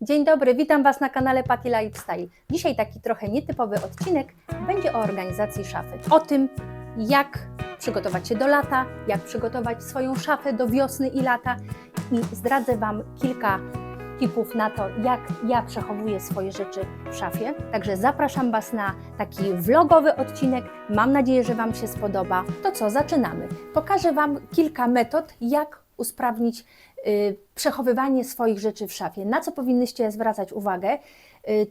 Dzień dobry, witam Was na kanale Patty Lifestyle. Dzisiaj taki trochę nietypowy odcinek będzie o organizacji szafy. O tym, jak przygotować się do lata, jak przygotować swoją szafę do wiosny i lata i zdradzę Wam kilka tipów na to, jak ja przechowuję swoje rzeczy w szafie. Także zapraszam Was na taki vlogowy odcinek. Mam nadzieję, że Wam się spodoba. To co, zaczynamy. Pokażę Wam kilka metod, jak usprawnić przechowywanie swoich rzeczy w szafie. Na co powinnyście zwracać uwagę,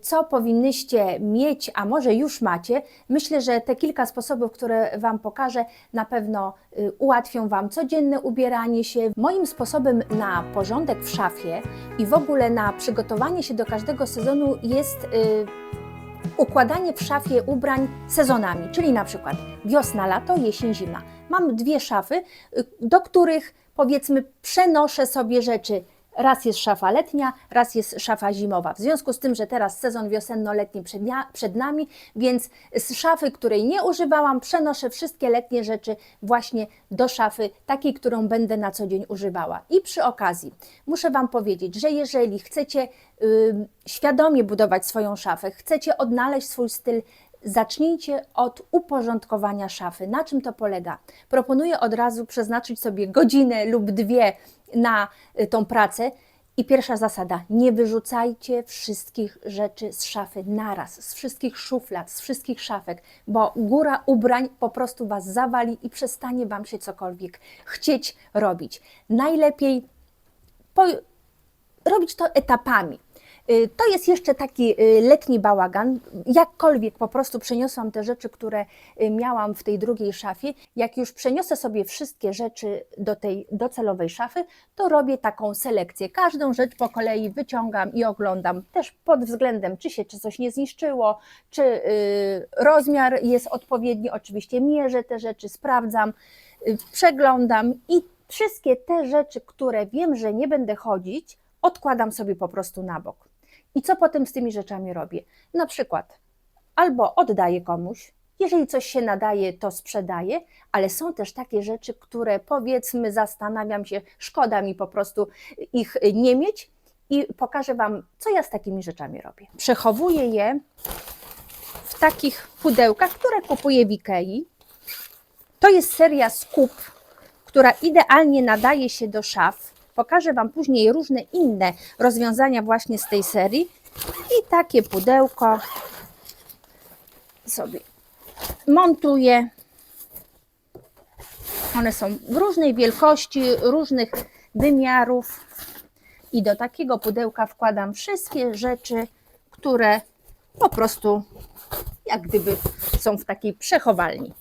co powinnyście mieć, a może już macie. Myślę, że te kilka sposobów, które Wam pokażę, na pewno ułatwią Wam codzienne ubieranie się. Moim sposobem na porządek w szafie i w ogóle na przygotowanie się do każdego sezonu jest układanie w szafie ubrań sezonami, czyli na przykład wiosna, lato, jesień, zima. Mam dwie szafy, do których powiedzmy przenoszę sobie rzeczy. Raz jest szafa letnia, raz jest szafa zimowa. W związku z tym, że teraz sezon wiosenno-letni przed nami, więc z szafy, której nie używałam, przenoszę wszystkie letnie rzeczy właśnie do szafy takiej, którą będę na co dzień używała. I przy okazji muszę Wam powiedzieć, że jeżeli chcecie świadomie budować swoją szafę, chcecie odnaleźć swój styl, zacznijcie od uporządkowania szafy. Na czym to polega? Proponuję od razu przeznaczyć sobie godzinę lub dwie na tą pracę. I pierwsza zasada, nie wyrzucajcie wszystkich rzeczy z szafy naraz, z wszystkich szuflad, z wszystkich szafek, bo góra ubrań po prostu Was zawali i przestanie Wam się cokolwiek chcieć robić. Najlepiej robić to etapami. To jest jeszcze taki letni bałagan. Jakkolwiek po prostu przeniosłam te rzeczy, które miałam w tej drugiej szafie. Jak już przeniosę sobie wszystkie rzeczy do tej docelowej szafy, to robię taką selekcję. Każdą rzecz po kolei wyciągam i oglądam też pod względem, czy coś nie zniszczyło, czy rozmiar jest odpowiedni. Oczywiście mierzę te rzeczy, sprawdzam, przeglądam i wszystkie te rzeczy, które wiem, że nie będę chodzić, odkładam sobie po prostu na bok. I co potem z tymi rzeczami robię? Na przykład albo oddaję komuś, jeżeli coś się nadaje, to sprzedaję, ale są też takie rzeczy, które powiedzmy zastanawiam się, szkoda mi po prostu ich nie mieć i pokażę Wam, co ja z takimi rzeczami robię. Przechowuję je w takich pudełkach, które kupuję w Ikei. To jest seria Scoop, która idealnie nadaje się do szaf. Pokażę Wam później różne inne rozwiązania właśnie z tej serii. I takie pudełko sobie montuję. One są w różnej wielkości, różnych wymiarów. I do takiego pudełka wkładam wszystkie rzeczy, które po prostu jak gdyby są w takiej przechowalni.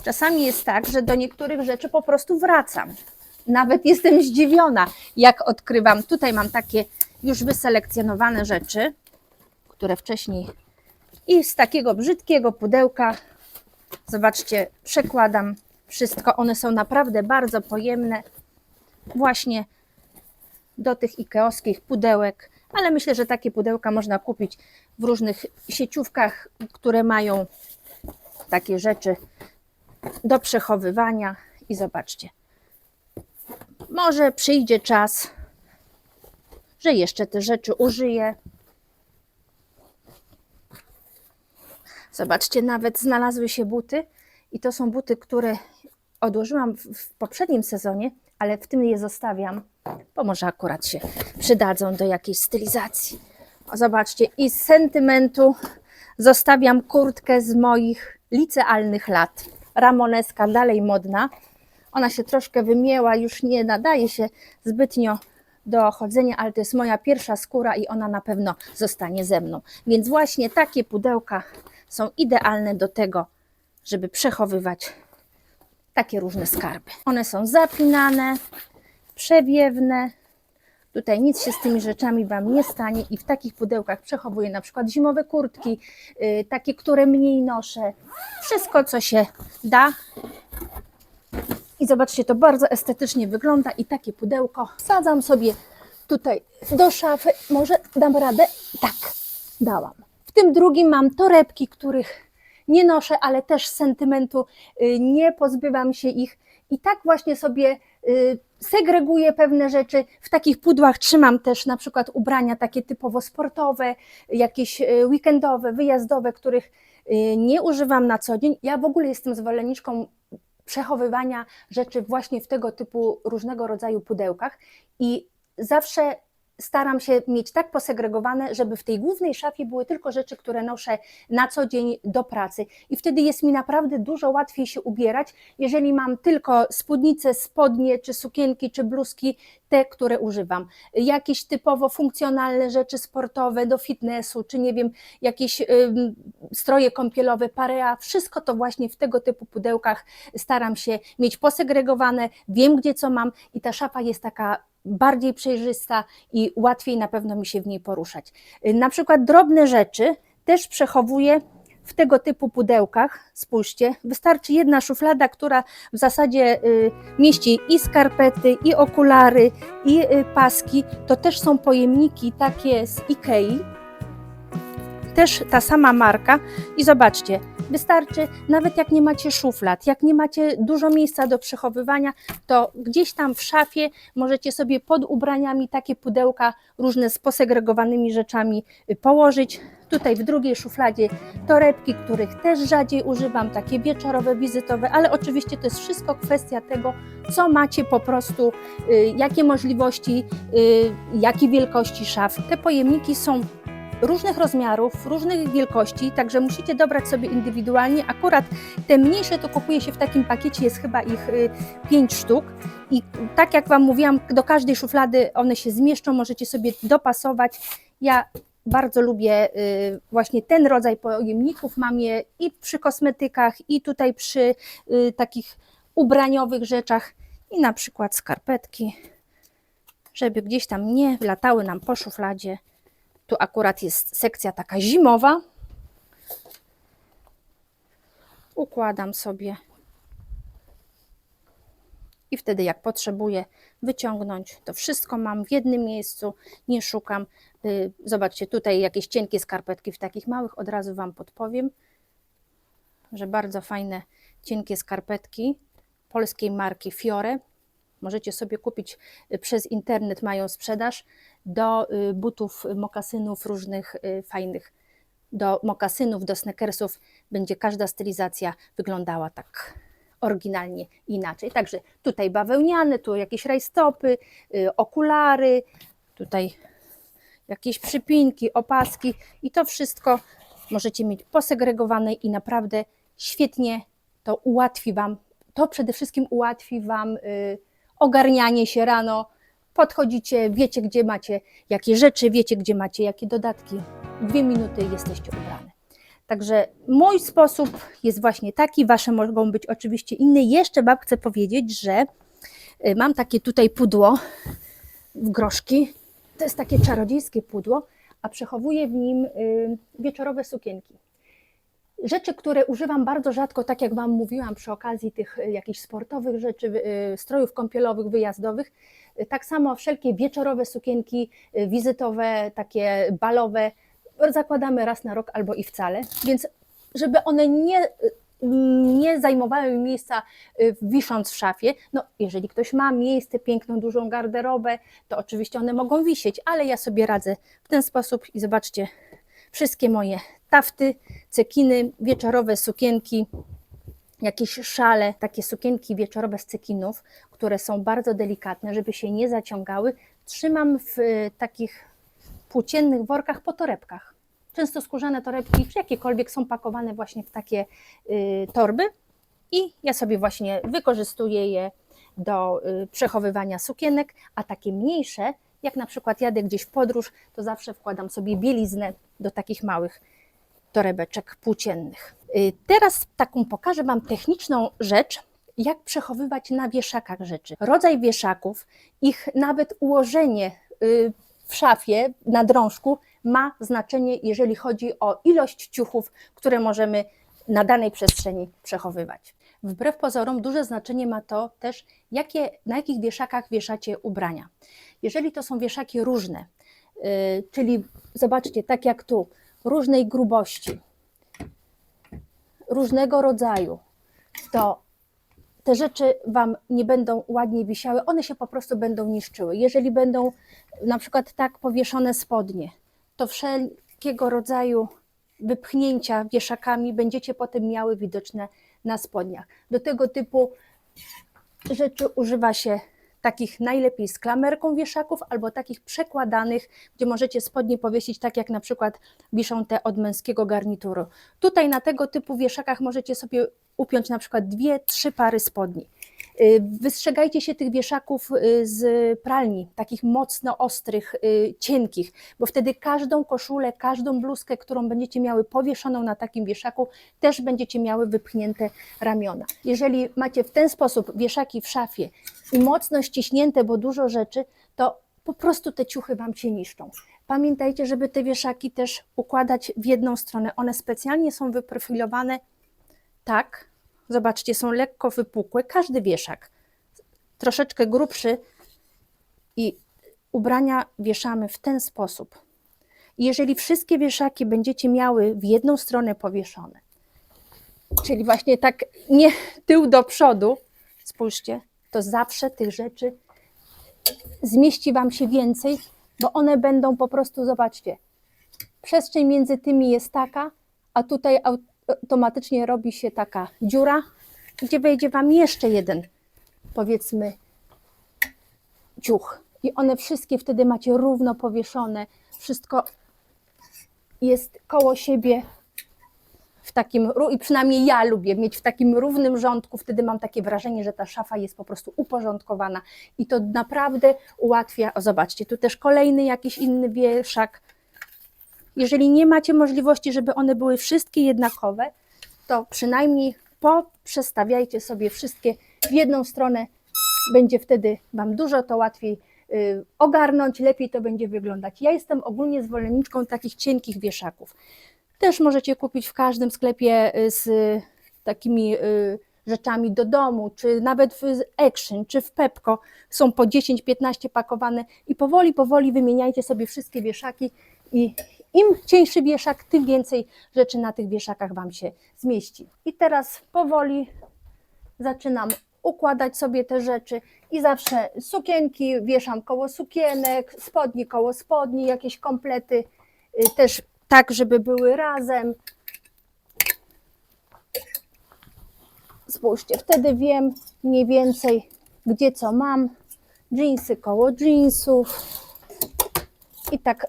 Czasami jest tak, że do niektórych rzeczy po prostu wracam. Nawet jestem zdziwiona, jak odkrywam. Tutaj mam takie już wyselekcjonowane rzeczy, które wcześniej i z takiego brzydkiego pudełka, zobaczcie, przekładam wszystko. One są naprawdę bardzo pojemne właśnie do tych ikeowskich pudełek, ale myślę, że takie pudełka można kupić w różnych sieciówkach, które mają takie rzeczy do przechowywania. I zobaczcie, może przyjdzie czas, że jeszcze te rzeczy użyję. Zobaczcie, nawet znalazły się buty i to są buty, które odłożyłam w poprzednim sezonie, ale w tym je zostawiam, bo może akurat się przydadzą do jakiejś stylizacji. O, zobaczcie, i z sentymentu zostawiam kurtkę z moich licealnych lat. Ramoneska, dalej modna. Ona się troszkę wymięła, już nie nadaje się zbytnio do chodzenia, ale to jest moja pierwsza skóra i ona na pewno zostanie ze mną. Więc właśnie takie pudełka są idealne do tego, żeby przechowywać takie różne skarby. One są zapinane, przewiewne. Tutaj nic się z tymi rzeczami Wam nie stanie i w takich pudełkach przechowuję na przykład zimowe kurtki, takie, które mniej noszę. Wszystko, co się da. I zobaczcie, to bardzo estetycznie wygląda i takie pudełko wsadzam sobie tutaj do szafy. Może dam radę? Tak, dałam. W tym drugim mam torebki, których nie noszę, ale też z sentymentu nie pozbywam się ich. I tak właśnie sobie segreguję pewne rzeczy. W takich pudłach trzymam też na przykład ubrania takie typowo sportowe, jakieś weekendowe, wyjazdowe, których nie używam na co dzień. Ja w ogóle jestem zwolenniczką przechowywania rzeczy właśnie w tego typu różnego rodzaju pudełkach i zawsze staram się mieć tak posegregowane, żeby w tej głównej szafie były tylko rzeczy, które noszę na co dzień do pracy i wtedy jest mi naprawdę dużo łatwiej się ubierać, jeżeli mam tylko spódnice, spodnie, czy sukienki, czy bluzki, te, które używam. Jakieś typowo funkcjonalne rzeczy sportowe do fitnessu, czy nie wiem, jakieś stroje kąpielowe, parea, wszystko to właśnie w tego typu pudełkach staram się mieć posegregowane, wiem gdzie co mam i ta szafa jest taka bardziej przejrzysta i łatwiej na pewno mi się w niej poruszać. Na przykład drobne rzeczy też przechowuję w tego typu pudełkach. Spójrzcie, wystarczy jedna szuflada, która w zasadzie mieści i skarpety, i okulary, i paski. To też są pojemniki takie z Ikei, też ta sama marka i zobaczcie, wystarczy, nawet jak nie macie szuflad, jak nie macie dużo miejsca do przechowywania, to gdzieś tam w szafie możecie sobie pod ubraniami takie pudełka różne z posegregowanymi rzeczami położyć. Tutaj w drugiej szufladzie torebki, których też rzadziej używam, takie wieczorowe, wizytowe, ale oczywiście to jest wszystko kwestia tego, co macie po prostu, jakie możliwości, jakie wielkości szaf. Te pojemniki są różnych rozmiarów, różnych wielkości, także musicie dobrać sobie indywidualnie. Akurat te mniejsze to kupuje się w takim pakiecie, jest chyba ich 5 sztuk i tak jak Wam mówiłam, do każdej szuflady one się zmieszczą, możecie sobie dopasować. Ja bardzo lubię właśnie ten rodzaj pojemników, mam je i przy kosmetykach, i tutaj przy takich ubraniowych rzeczach i na przykład skarpetki, żeby gdzieś tam nie latały nam po szufladzie. Tu akurat jest sekcja taka zimowa. Układam sobie i wtedy jak potrzebuję wyciągnąć, to wszystko mam w jednym miejscu, nie szukam. Zobaczcie, tutaj jakieś cienkie skarpetki w takich małych, od razu Wam podpowiem, że bardzo fajne cienkie skarpetki polskiej marki Fiore. Możecie sobie kupić przez internet, mają sprzedaż do butów, mokasynów różnych fajnych. Do mokasynów, do sneakersów będzie każda stylizacja wyglądała tak oryginalnie inaczej. Także tutaj bawełniane, tu jakieś rajstopy, okulary, tutaj jakieś przypinki, opaski i to wszystko możecie mieć posegregowane i naprawdę świetnie to ułatwi Wam, to przede wszystkim ułatwi Wam ogarnianie się rano, podchodzicie, wiecie gdzie macie jakie rzeczy, wiecie gdzie macie jakie dodatki, 2 minuty i jesteście ubrane. Także mój sposób jest właśnie taki, Wasze mogą być oczywiście inne. Jeszcze Wam chcę powiedzieć, że mam takie tutaj pudło w groszki, to jest takie czarodziejskie pudło, a przechowuję w nim wieczorowe sukienki. Rzeczy, które używam bardzo rzadko, tak jak Wam mówiłam przy okazji tych jakichś sportowych rzeczy, strojów kąpielowych, wyjazdowych, tak samo wszelkie wieczorowe sukienki, wizytowe, takie balowe, zakładamy raz na rok albo i wcale, więc żeby one nie zajmowały miejsca wisząc w szafie. No, jeżeli ktoś ma miejsce, piękną, dużą garderobę, to oczywiście one mogą wisieć, ale ja sobie radzę w ten sposób i zobaczcie, wszystkie moje tafty, cekiny, wieczorowe sukienki, jakieś szale, takie sukienki wieczorowe z cekinów, które są bardzo delikatne, żeby się nie zaciągały, trzymam w takich płóciennych workach po torebkach. Często skórzane torebki, czy jakiekolwiek, są pakowane właśnie w takie torby i ja sobie właśnie wykorzystuję je do przechowywania sukienek, a takie mniejsze, jak na przykład jadę gdzieś w podróż, to zawsze wkładam sobie bieliznę do takich małych torebeczek płóciennych. Teraz taką pokażę Wam techniczną rzecz, jak przechowywać na wieszakach rzeczy. Rodzaj wieszaków, ich nawet ułożenie w szafie na drążku ma znaczenie, jeżeli chodzi o ilość ciuchów, które możemy na danej przestrzeni przechowywać. Wbrew pozorom duże znaczenie ma to też, na jakich wieszakach wieszacie ubrania. Jeżeli to są wieszaki różne, czyli zobaczcie, tak jak tu, różnej grubości, różnego rodzaju, to te rzeczy Wam nie będą ładnie wisiały, one się po prostu będą niszczyły. Jeżeli będą na przykład tak powieszone spodnie, to wszelkiego rodzaju wypchnięcia wieszakami będziecie potem miały widoczne na spodniach. Do tego typu rzeczy używa się takich najlepiej z klamerką wieszaków albo takich przekładanych, gdzie możecie spodnie powiesić tak jak na przykład wiszą te od męskiego garnituru. Tutaj na tego typu wieszakach możecie sobie upiąć na przykład 2-3 pary spodni. Wystrzegajcie się tych wieszaków z pralni, takich mocno ostrych, cienkich, bo wtedy każdą koszulę, każdą bluzkę, którą będziecie miały powieszoną na takim wieszaku, też będziecie miały wypchnięte ramiona. Jeżeli macie w ten sposób wieszaki w szafie i mocno ściśnięte, bo dużo rzeczy, to po prostu te ciuchy Wam się niszczą. Pamiętajcie, żeby te wieszaki też układać w jedną stronę. One specjalnie są wyprofilowane tak, zobaczcie, są lekko wypukłe, każdy wieszak, troszeczkę grubszy i ubrania wieszamy w ten sposób. Jeżeli wszystkie wieszaki będziecie miały w jedną stronę powieszone, czyli właśnie tak nie tył do przodu, spójrzcie, to zawsze tych rzeczy zmieści Wam się więcej, bo one będą po prostu, zobaczcie, przestrzeń między tymi jest taka, a tutaj automatycznie robi się taka dziura, gdzie wejdzie Wam jeszcze jeden, powiedzmy, ciuch. I one wszystkie wtedy macie równo powieszone, wszystko jest koło siebie w takim, i przynajmniej ja lubię mieć w takim równym rządku, wtedy mam takie wrażenie, że ta szafa jest po prostu uporządkowana i to naprawdę ułatwia. O, zobaczcie, tu też kolejny jakiś inny wieszak. Jeżeli nie macie możliwości, żeby one były wszystkie jednakowe, to przynajmniej poprzestawiajcie sobie wszystkie w jedną stronę, będzie wtedy Wam dużo to łatwiej ogarnąć, lepiej to będzie wyglądać. Ja jestem ogólnie zwolenniczką takich cienkich wieszaków. Też możecie kupić w każdym sklepie z takimi rzeczami do domu, czy nawet w Action, czy w Pepco. Są po 10-15 pakowane i powoli wymieniajcie sobie wszystkie wieszaki i im cieńszy wieszak, tym więcej rzeczy na tych wieszakach Wam się zmieści. I teraz powoli zaczynam układać sobie te rzeczy i zawsze sukienki wieszam koło sukienek, spodni koło spodni, jakieś komplety też tak, żeby były razem. Spójrzcie, wtedy wiem mniej więcej, gdzie co mam. Dżinsy koło dżinsów i tak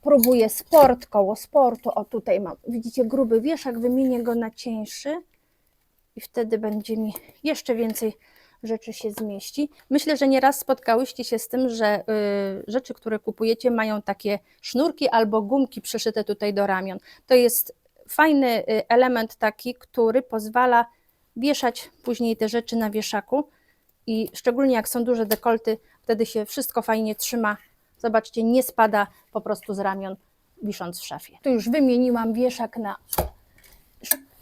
próbuję sport koło sportu. O, tutaj mam, widzicie, gruby wieszak, wymienię go na cieńszy i wtedy będzie mi jeszcze więcej rzeczy się zmieści. Myślę, że nieraz spotkałyście się z tym, że rzeczy, które kupujecie, mają takie sznurki albo gumki przyszyte tutaj do ramion. To jest fajny element taki, który pozwala wieszać później te rzeczy na wieszaku i szczególnie jak są duże dekolty, wtedy się wszystko fajnie trzyma. Zobaczcie, nie spada po prostu z ramion, wisząc w szafie. Tu już wymieniłam wieszak na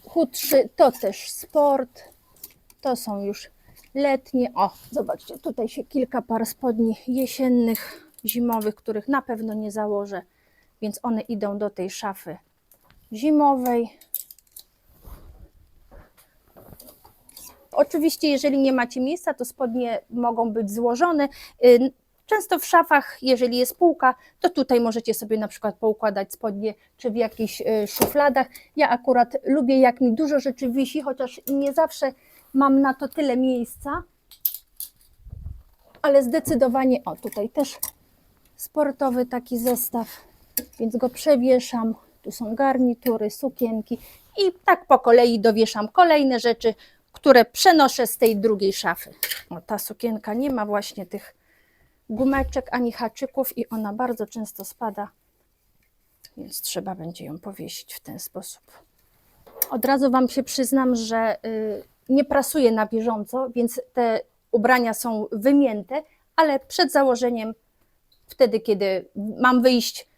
chudszy, to też sport, to są już letnie. O, zobaczcie, tutaj się kilka par spodni jesiennych, zimowych, których na pewno nie założę, więc one idą do tej szafy zimowej. Oczywiście, jeżeli nie macie miejsca, to spodnie mogą być złożone. Często w szafach, jeżeli jest półka, to tutaj możecie sobie na przykład poukładać spodnie, czy w jakichś szufladach. Ja akurat lubię, jak mi dużo rzeczy wisi, chociaż nie zawsze mam na to tyle miejsca, ale zdecydowanie, o, tutaj też sportowy taki zestaw, więc go przewieszam. Tu są garnitury, sukienki i tak po kolei dowieszam kolejne rzeczy, które przenoszę z tej drugiej szafy. O, ta sukienka nie ma właśnie tych gumeczek ani haczyków i ona bardzo często spada, więc trzeba będzie ją powiesić w ten sposób. Od razu Wam się przyznam, że nie prasuję na bieżąco, więc te ubrania są wymięte, ale przed założeniem, wtedy kiedy mam wyjść,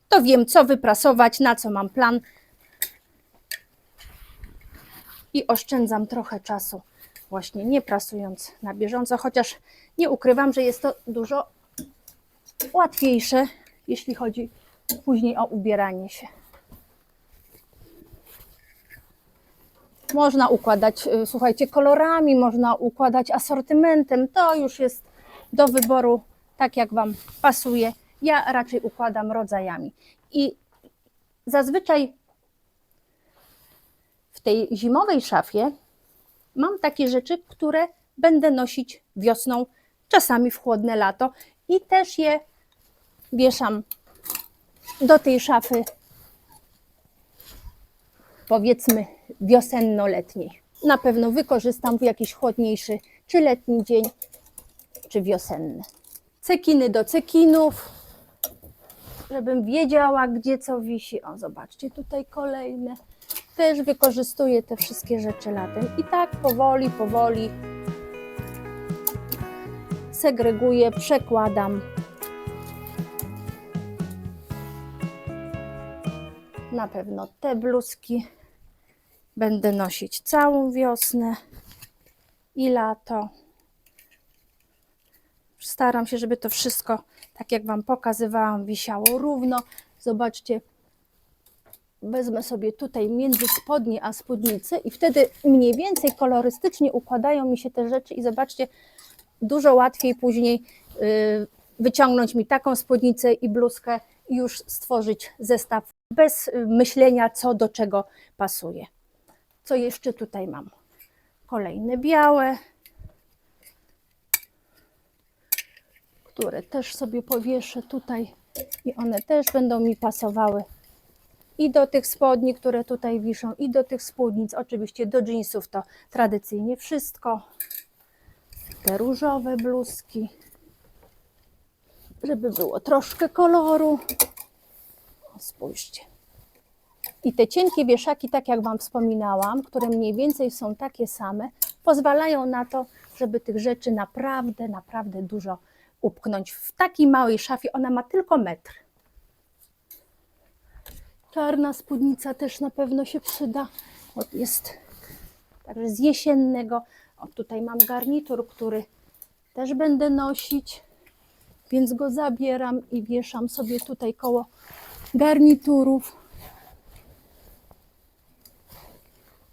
to wiem, co wyprasować, na co mam plan i oszczędzam trochę czasu właśnie nie prasując na bieżąco, chociaż nie ukrywam, że jest to dużo łatwiejsze, jeśli chodzi później o ubieranie się. Można układać, słuchajcie, kolorami, można układać asortymentem. To już jest do wyboru, tak jak Wam pasuje. Ja raczej układam rodzajami. I zazwyczaj w tej zimowej szafie mam takie rzeczy, które będę nosić wiosną, czasami w chłodne lato i też je wieszam do tej szafy, powiedzmy wiosenno-letniej. Na pewno wykorzystam w jakiś chłodniejszy, czy letni dzień, czy wiosenny. Cekiny do cekinów, żebym wiedziała, gdzie co wisi. O, zobaczcie, tutaj kolejne. Też wykorzystuję te wszystkie rzeczy latem. I tak powoli, powoli segreguję, przekładam. Na pewno te bluzki będę nosić całą wiosnę i lato. Staram się, żeby to wszystko, tak jak Wam pokazywałam, wisiało równo. Zobaczcie, wezmę sobie tutaj między spodnie a spódnicę i wtedy mniej więcej kolorystycznie układają mi się te rzeczy i zobaczcie, dużo łatwiej później wyciągnąć mi taką spódnicę i bluzkę i już stworzyć zestaw bez myślenia, co do czego pasuje. Co jeszcze tutaj mam? Kolejne białe, które też sobie powieszę tutaj i one też będą mi pasowały i do tych spodni, które tutaj wiszą, i do tych spódnic. Oczywiście do dżinsów to tradycyjnie wszystko. Te różowe bluzki, żeby było troszkę koloru. O, spójrzcie. I te cienkie wieszaki, tak jak Wam wspominałam, które mniej więcej są takie same, pozwalają na to, żeby tych rzeczy naprawdę, naprawdę dużo upchnąć. W takiej małej szafie ona ma tylko metr. Czarna spódnica też na pewno się przyda. O, jest także z jesiennego. O, tutaj mam garnitur, który też będę nosić, więc go zabieram i wieszam sobie tutaj koło garniturów.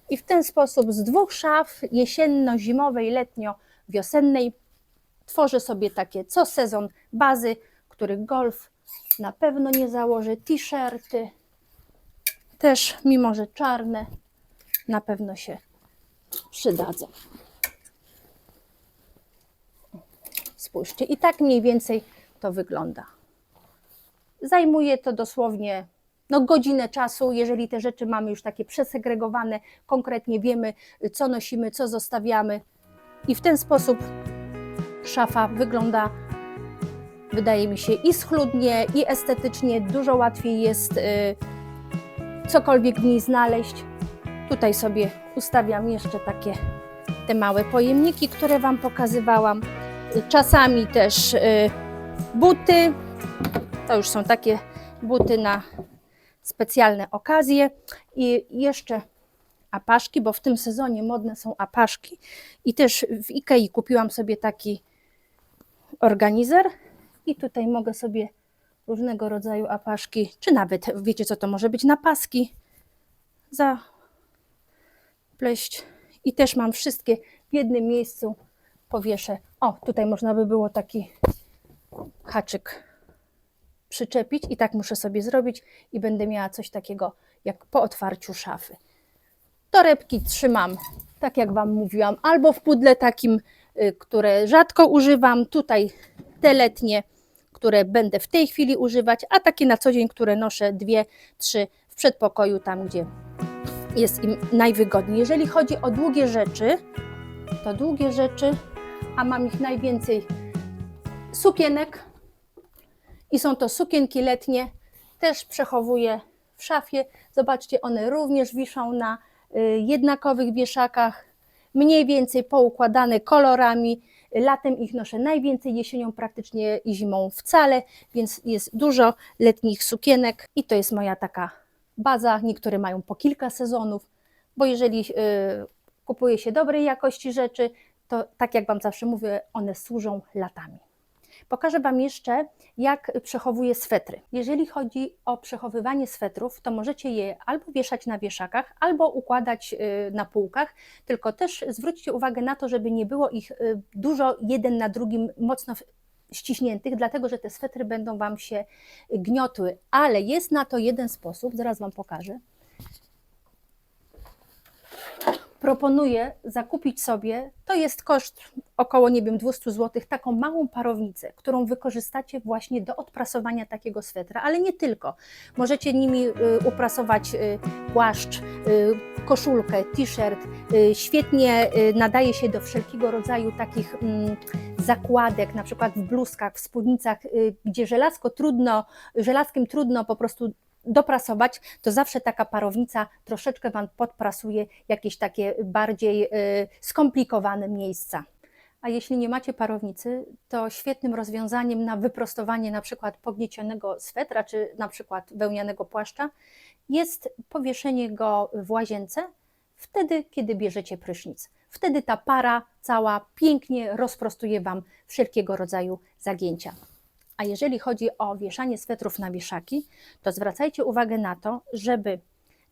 I w ten sposób z dwóch szaf, jesienno-zimowej, letnio-wiosennej, tworzę sobie takie co sezon bazy, których golf na pewno nie założę. T-shirty też, mimo że czarne, na pewno się przydadzą. Spójrzcie, i tak mniej więcej to wygląda. Zajmuje to dosłownie godzinę czasu, jeżeli te rzeczy mamy już takie przesegregowane, konkretnie wiemy, co nosimy, co zostawiamy. I w ten sposób szafa wygląda, wydaje mi się, i schludnie, i estetycznie. Dużo łatwiej jest cokolwiek w niej znaleźć. Tutaj sobie ustawiam jeszcze takie te małe pojemniki, które Wam pokazywałam. Czasami też buty. To już są takie buty na specjalne okazje. I jeszcze apaszki, bo w tym sezonie modne są apaszki. I też w Ikei kupiłam sobie taki organizer i tutaj mogę sobie różnego rodzaju apaszki, czy nawet, wiecie co to może być, na paski zapleść. I też mam wszystkie w jednym miejscu, powieszę. O, tutaj można by było taki haczyk przyczepić i tak muszę sobie zrobić i będę miała coś takiego jak po otwarciu szafy. Torebki trzymam, tak jak Wam mówiłam, albo w pudle takim, które rzadko używam. Tutaj te letnie, które będę w tej chwili używać, a takie na co dzień, które noszę 2, 3 w przedpokoju, tam gdzie jest im najwygodniej. Jeżeli chodzi o długie rzeczy, to długie rzeczy, a mam ich najwięcej sukienek i są to sukienki letnie, też przechowuję w szafie. Zobaczcie, one również wiszą na jednakowych wieszakach, mniej więcej poukładane kolorami. Latem ich noszę najwięcej, jesienią praktycznie i zimą wcale, więc jest dużo letnich sukienek i to jest moja taka baza. Niektóre mają po kilka sezonów, bo jeżeli kupuje się dobrej jakości rzeczy, to tak jak Wam zawsze mówię, one służą latami. Pokażę Wam jeszcze, jak przechowuję swetry. Jeżeli chodzi o przechowywanie swetrów, to możecie je albo wieszać na wieszakach, albo układać na półkach, tylko też zwróćcie uwagę na to, żeby nie było ich dużo jeden na drugim mocno ściśniętych, dlatego że te swetry będą Wam się gniotły, ale jest na to jeden sposób, zaraz Wam pokażę. Proponuję zakupić sobie, to jest koszt około, nie wiem, 200 zł, taką małą parownicę, którą wykorzystacie właśnie do odprasowania takiego swetra, ale nie tylko. Możecie nimi uprasować płaszcz, koszulkę, t-shirt. Świetnie nadaje się do wszelkiego rodzaju takich zakładek, na przykład w bluzkach, w spódnicach, gdzie żelazkiem trudno po prostu doprasować, to zawsze taka parownica troszeczkę Wam podprasuje jakieś takie bardziej skomplikowane miejsca. A jeśli nie macie parownicy, to świetnym rozwiązaniem na wyprostowanie na przykład pogniecionego swetra, czy na przykład wełnianego płaszcza jest powieszenie go w łazience wtedy, kiedy bierzecie prysznic. Wtedy ta para cała pięknie rozprostuje Wam wszelkiego rodzaju zagięcia. A jeżeli chodzi o wieszanie swetrów na wieszaki, to zwracajcie uwagę na to, żeby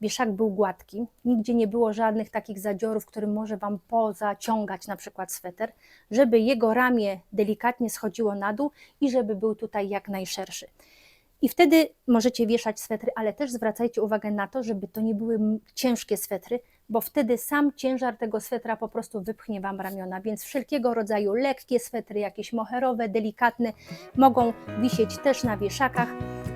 wieszak był gładki, nigdzie nie było żadnych takich zadziorów, którym może Wam pozaciągać na przykład sweter, żeby jego ramię delikatnie schodziło na dół i żeby był tutaj jak najszerszy. I wtedy możecie wieszać swetry, ale też zwracajcie uwagę na to, żeby to nie były ciężkie swetry, bo wtedy sam ciężar tego swetra po prostu wypchnie Wam ramiona, więc wszelkiego rodzaju lekkie swetry, jakieś moherowe, delikatne, mogą wisieć też na wieszakach.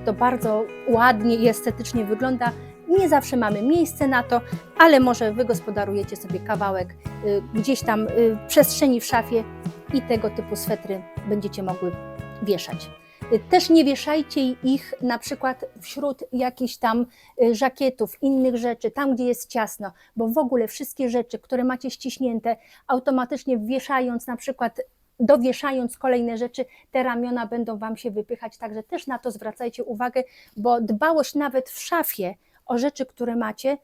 To bardzo ładnie i estetycznie wygląda. Nie zawsze mamy miejsce na to, ale może wygospodarujecie sobie kawałek gdzieś tam przestrzeni w szafie i tego typu swetry będziecie mogły wieszać. Też nie wieszajcie ich na przykład wśród jakichś tam żakietów, innych rzeczy, tam gdzie jest ciasno, bo w ogóle wszystkie rzeczy, które macie ściśnięte, automatycznie wieszając na przykład, dowieszając kolejne rzeczy, te ramiona będą Wam się wypychać, także też na to zwracajcie uwagę, bo dbałość nawet w szafie o rzeczy, które macie,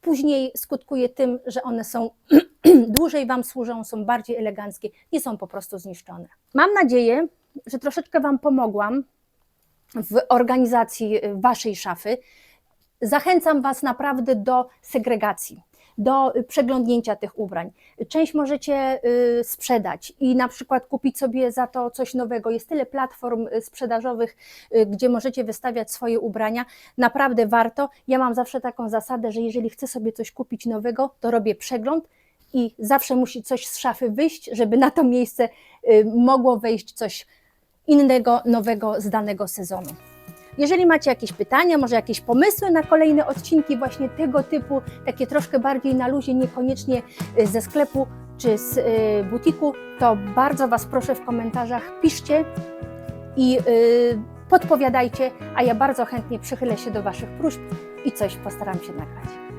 później skutkuje tym, że one są dłużej Wam służą, są bardziej eleganckie, nie są po prostu zniszczone. Mam nadzieję, że troszeczkę Wam pomogłam w organizacji Waszej szafy. Zachęcam Was naprawdę do segregacji, do przeglądnięcia tych ubrań. Część możecie sprzedać i na przykład kupić sobie za to coś nowego. Jest tyle platform sprzedażowych, gdzie możecie wystawiać swoje ubrania. Naprawdę warto. Ja mam zawsze taką zasadę, że jeżeli chcę sobie coś kupić nowego, to robię przegląd i zawsze musi coś z szafy wyjść, żeby na to miejsce mogło wejść coś innego, nowego z danego sezonu. Jeżeli macie jakieś pytania, może jakieś pomysły na kolejne odcinki właśnie tego typu, takie troszkę bardziej na luzie, niekoniecznie ze sklepu czy z butiku, to bardzo Was proszę w komentarzach piszcie i podpowiadajcie, a ja bardzo chętnie przychylę się do Waszych próśb i coś postaram się nagrać.